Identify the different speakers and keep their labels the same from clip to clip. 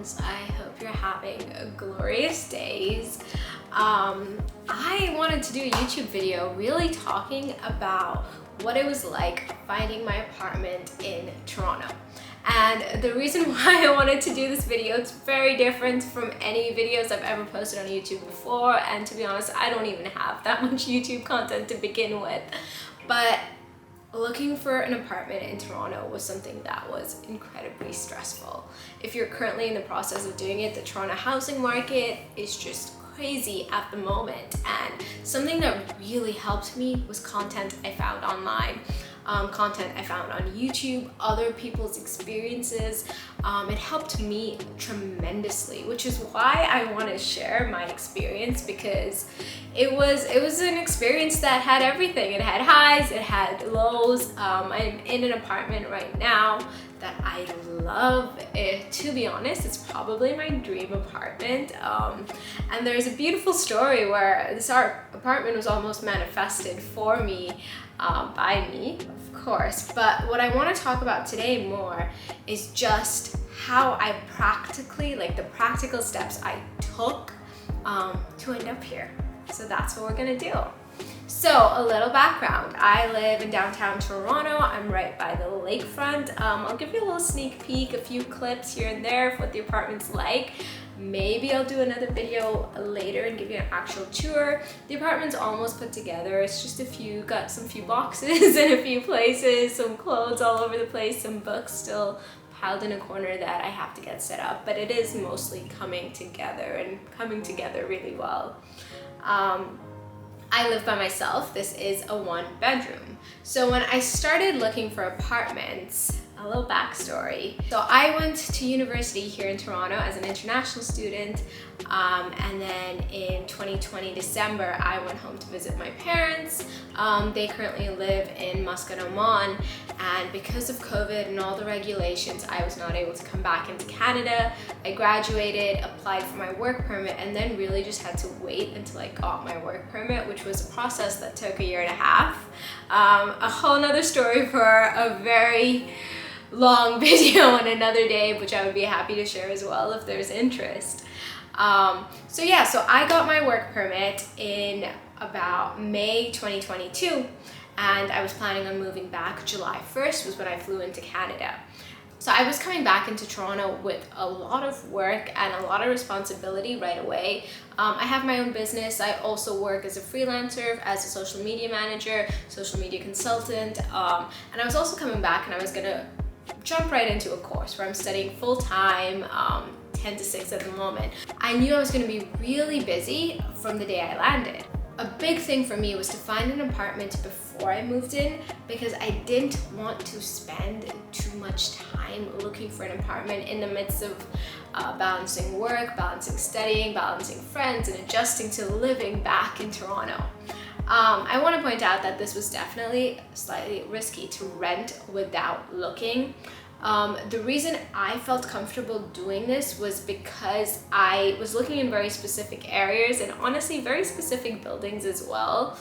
Speaker 1: friends. I hope you're having glorious days. I wanted to do a YouTube video really talking about what it was like finding my apartment in Toronto. And the reason why I wanted to do this video, it's very different from any videos I've ever posted on YouTube before, and to be honest, I don't even have that much YouTube content to begin with. But looking for an apartment in Toronto was something that was incredibly stressful. If you're currently in the process of doing it, the Toronto housing market is just crazy at the moment, and something that really helped me was content I found online. Content I found on YouTube, other people's experiences. It helped me tremendously, which is why I want to share my experience, because it was an experience that had everything. It had highs, it had lows. I'm in an apartment right now that I love. To be honest, it's probably my dream apartment. And there's a beautiful story where this apartment was almost manifested for me, by me, of course. But what I want to talk about today more is just how I practically, like the practical steps I took to end up here. So that's what we're gonna do. So a little background. I live in downtown Toronto. I'm right by the lakefront. I'll give you a little sneak peek, a few clips here and there of what the apartment's like. Maybe I'll do another video later and give you an actual tour. The apartment's almost put together. It's just got some few boxes in a few places, some clothes all over the place, some books still piled in a corner that I have to get set up, but it is mostly coming together and coming together really well. I live by myself. This is a 1-bedroom. So when I started looking for apartments, a little backstory. So I went to university here in Toronto as an international student, and then in 2020 December I went home to visit my parents. They currently live in Muscat, Oman, and because of COVID and all the regulations, I was not able to come back into Canada. I graduated, applied for my work permit, and then really just had to wait until I got my work permit, which was a process that took a year and a half. A whole nother story for a very long video on another day, which I would be happy to share as well if there's interest. So I got my work permit in about May 2022, and I was planning on moving back. July 1st was when I flew into Canada. So I was coming back into Toronto with a lot of work and a lot of responsibility right away. I have my own business. I also work as a freelancer, as a social media manager, social media consultant, and I was also coming back and I was gonna jump right into a course where I'm studying full-time, 10 to 6 at the moment. I knew I was going to be really busy from the day I landed. A big thing for me was to find an apartment before I moved in, because I didn't want to spend too much time looking for an apartment in the midst of balancing work, balancing studying, balancing friends, and adjusting to living back in Toronto. I want to point out that this was definitely slightly risky to rent without looking. The reason I felt comfortable doing this was because I was looking in very specific areas, and honestly very specific buildings as well.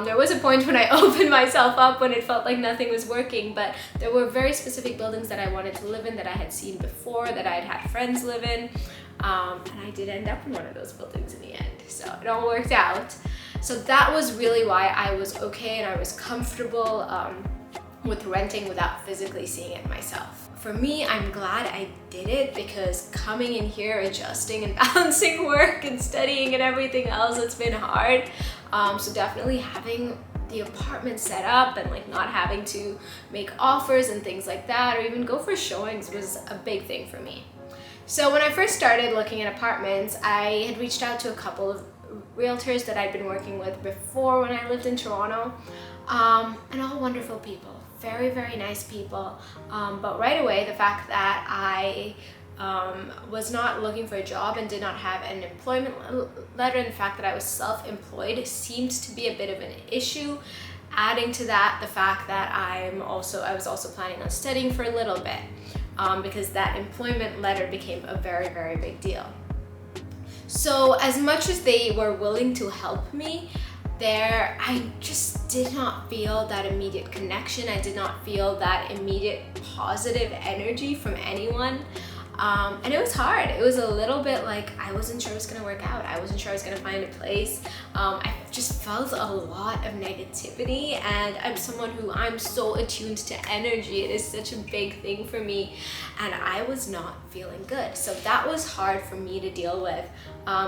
Speaker 1: There was a point when I opened myself up when it felt like nothing was working, but there were very specific buildings that I wanted to live in, that I had seen before, that I had had friends live in, and I did end up in one of those buildings in the end, so it all worked out. So that was really why I was okay and I was comfortable with renting without physically seeing it myself. For me, I'm glad I did it, because coming in here, adjusting and balancing work and studying and everything else, it's been hard. So definitely having the apartment set up and like not having to make offers and things like that, or even go for showings, was a big thing for me. So when I first started looking at apartments, I had reached out to a couple of realtors that I'd been working with before when I lived in Toronto, and all wonderful people, very, very nice people. But right away, the fact that I was not looking for a job and did not have an employment letter, and the fact that I was self-employed seemed to be a bit of an issue. Adding to that, the fact that I was also planning on studying for a little bit, because that employment letter became a very, very big deal. So as much as they were willing to help me, I just did not feel that immediate connection. I did not feel that immediate positive energy from anyone. And it was hard. It was a little bit like I wasn't sure it was gonna work out. I wasn't sure I was gonna find a place. I just felt a lot of negativity, and I'm someone who I'm so attuned to energy. It is such a big thing for me, and I was not feeling good. So that was hard for me to deal with.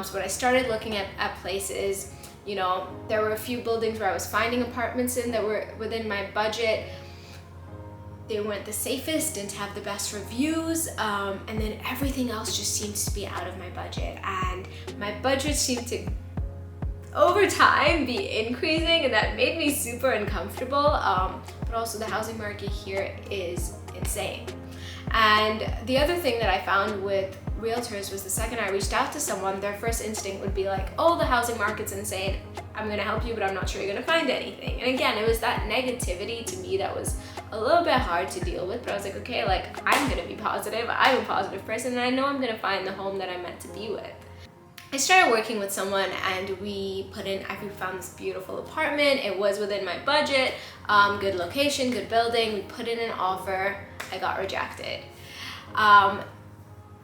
Speaker 1: So when I started looking at places, you know, there were a few buildings where I was finding apartments in that were within my budget. They weren't the safest, didn't have the best reviews, and then everything else just seems to be out of my budget. And my budget seemed to, over time, be increasing, and that made me super uncomfortable. But also the housing market here is insane. And the other thing that I found with realtors was the second I reached out to someone, their first instinct would be like, oh, the housing market's insane. I'm gonna help you, but I'm not sure you're gonna find anything. And again, it was that negativity to me that was a little bit hard to deal with, but I was like, okay, like I'm gonna be positive. I'm a positive person, and I know I'm gonna find the home that I'm meant to be with. I started working with someone, and we found this beautiful apartment. It was within my budget, good location, good building. We put in an offer. I got rejected.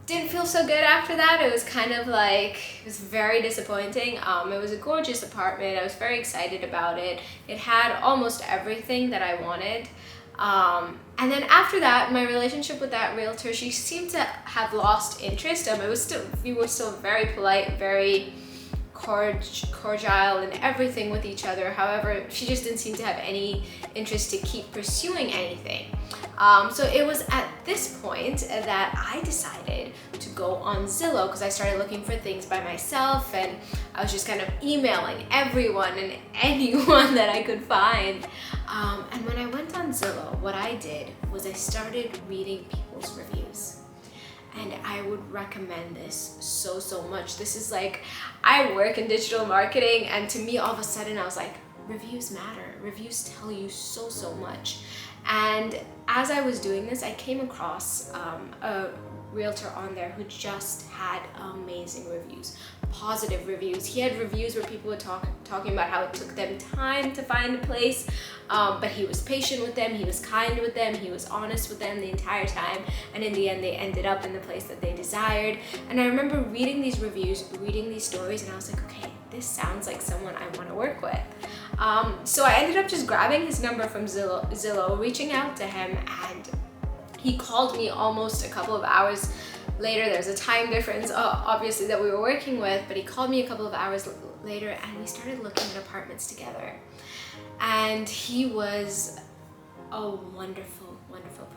Speaker 1: Didn't feel so good after that. It was kind of like, it was very disappointing. It was a gorgeous apartment. I was very excited about it. It had almost everything that I wanted. And then after that, my relationship with that realtor, she seemed to have lost interest. We were still very polite, very cordial and everything with each other. However, she just didn't seem to have any interest to keep pursuing anything. So it was at this point that I decided to go on Zillow, because I started looking for things by myself, and I was just kind of emailing everyone and anyone that I could find. And when I went on Zillow, what I did was I started reading people's reviews. And I would recommend this so much. This is like, I work in digital marketing, and to me, all of a sudden, I was like, reviews matter. Reviews tell you so much. And as I was doing this, I came across a realtor on there who just had amazing reviews, positive reviews. He had reviews where people were talking about how it took them time to find a place, but he was patient with them, he was kind with them, he was honest with them the entire time, and in the end they ended up in the place that they desired. And I remember reading these reviews, reading these stories, and I was like, okay, this sounds like someone I want to work with. So I ended up just grabbing his number from Zillow, reaching out to him, and he called me almost a couple of hours later. There's a time difference, obviously, that we were working with, but he called me a couple of hours later, and we started looking at apartments together. And he was a wonderful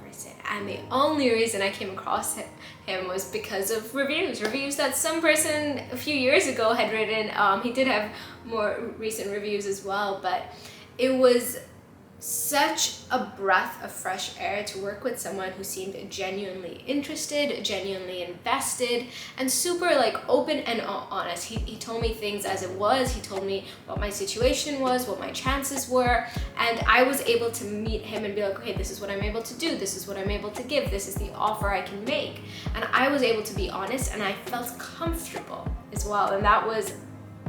Speaker 1: person. And the only reason I came across him was because of reviews that some person a few years ago had written. He did have more recent reviews as well, but it was such a breath of fresh air to work with someone who seemed genuinely interested, genuinely invested, and super like open and honest. He told me things as it was. He told me what my situation was, what my chances were, and I was able to meet him and be like, okay, this is what I'm able to do, this is what I'm able to give, this is the offer I can make. And I was able to be honest, and I felt comfortable as well, and that was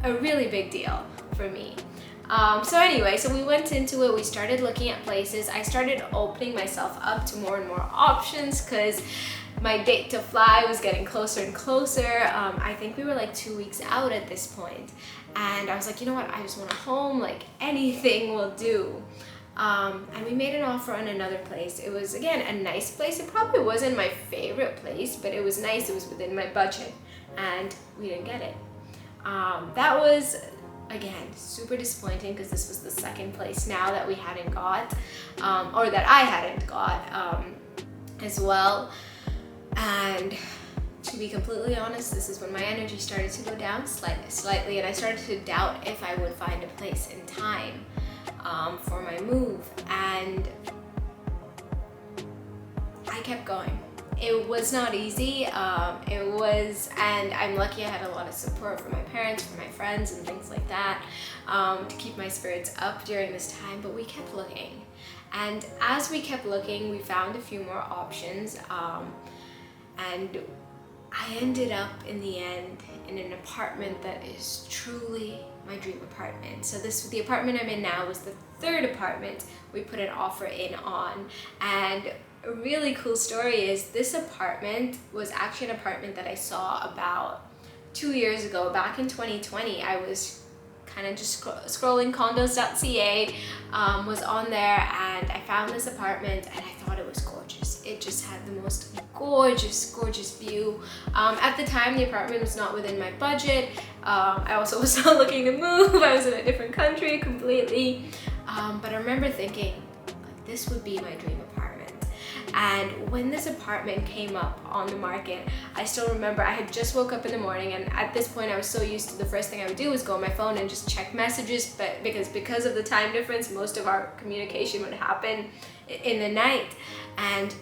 Speaker 1: a really big deal for me. So anyway, so we went into it, we started looking at places. I started opening myself up to more and more options, because my date to fly was getting closer and closer. I think we were like 2 weeks out at this point. And I was like, you know what, I just want a home, like anything will do. And we made an offer on another place. It was, again, a nice place. It probably wasn't my favorite place, but it was nice, it was within my budget, and we didn't get it. That was, again, super disappointing, because this was the second place now that we hadn't got, or that I hadn't got as well. And to be completely honest, this is when my energy started to go down slightly, and I started to doubt if I would find a place in time for my move. And I kept going. It was not easy, and I'm lucky I had a lot of support from my parents, from my friends, and things like that, to keep my spirits up during this time, but we kept looking. And as we kept looking, we found a few more options, and I ended up in the end in an apartment that is truly my dream apartment. So the apartment I'm in now was the third apartment we put an offer in on, and a really cool story is this apartment was actually an apartment that I saw about 2 years ago. Back in 2020, I was kind of just scrolling condos.ca, was on there, and I found this apartment and I thought it was gorgeous. It just had the most gorgeous view. At the time, the apartment was not within my budget. I also was not looking to move. I was in a different country completely. But I remember thinking, like, this would be my dream apartment. And when this apartment came up on the market, I still remember I had just woke up in the morning, and at this point I was so used to the first thing I would do was go on my phone and just check messages, but because of the time difference, most of our communication would happen in the night. And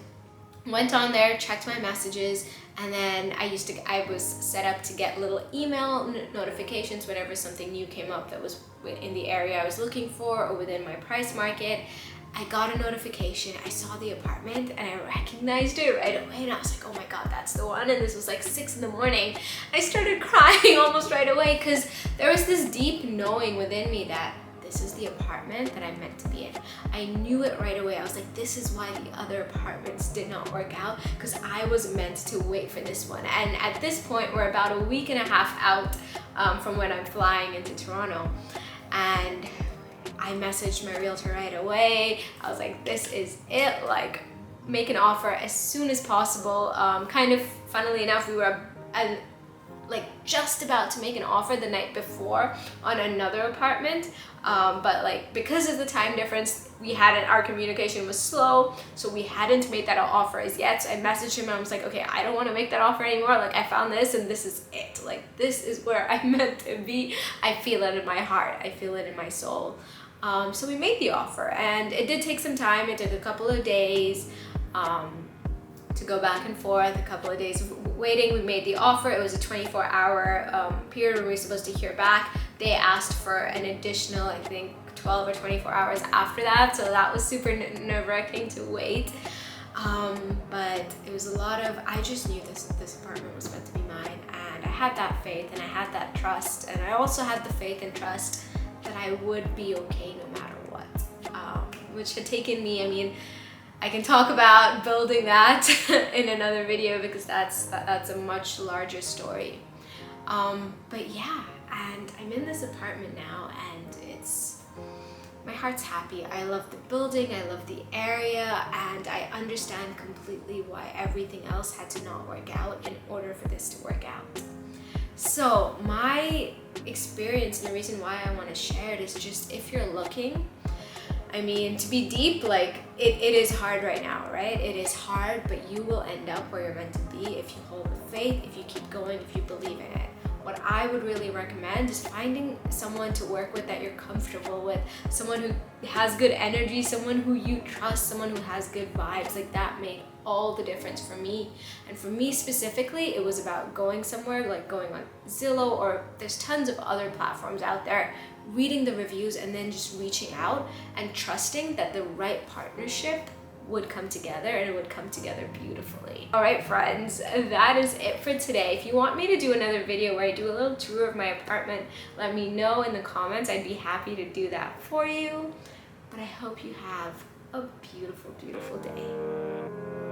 Speaker 1: went on there, checked my messages, and then I was set up to get little email notifications whenever something new came up that was in the area I was looking for or within my price market. I got a notification, I saw the apartment, and I recognized it right away, and I was like, oh my god, that's the one. And this was like 6 in the morning. I started crying almost right away because there was this deep knowing within me that this is the apartment that I'm meant to be in. I knew it right away. I was like, this is why the other apartments did not work out, because I was meant to wait for this one. And at this point, we're about a week and a half out from when I'm flying into Toronto. And I messaged my realtor right away. I was like, this is it, like, make an offer as soon as possible. Kind of funnily enough, we were like just about to make an offer the night before on another apartment, but like because of the time difference, our communication was slow, so we hadn't made that offer as yet. So I messaged him and I was like, okay, I don't want to make that offer anymore. Like, I found this and this is it. Like, this is where I'm meant to be. I feel it in my heart. I feel it in my soul. So we made the offer, and it did take some time. It took a couple of days to go back and forth, a couple of days of waiting. We made the offer. It was a 24-hour period where we were supposed to hear back. They asked for an additional, I think, 12 or 24 hours after that, so that was super nerve-wracking to wait. But it was a lot of, I just knew this apartment was meant to be mine, and I had that faith and I had that trust, and I also had the faith and trust that I would be okay no matter what, which had taken me, I mean, I can talk about building that in another video because that's a much larger story. But yeah, and I'm in this apartment now, and my heart's happy. I love the building, I love the area, and I understand completely why everything else had to not work out in order for this to work out. So my experience and the reason why I want to share it is just, if you're looking, I mean, to be deep, like, it is hard right now, right? It is hard, but you will end up where you're meant to be if you hold the faith, if you keep going, if you believe in it. What I would really recommend is finding someone to work with that you're comfortable with, someone who has good energy, someone who you trust, someone who has good vibes. Like, that made all the difference for me. And for me specifically, it was about going somewhere, like going on Zillow, or there's tons of other platforms out there, reading the reviews and then just reaching out and trusting that the right partnership would come together, and it would come together beautifully. All right, friends, that is it for today. If you want me to do another video where I do a little tour of my apartment, let me know in the comments. I'd be happy to do that for you. But I hope you have a beautiful, beautiful day.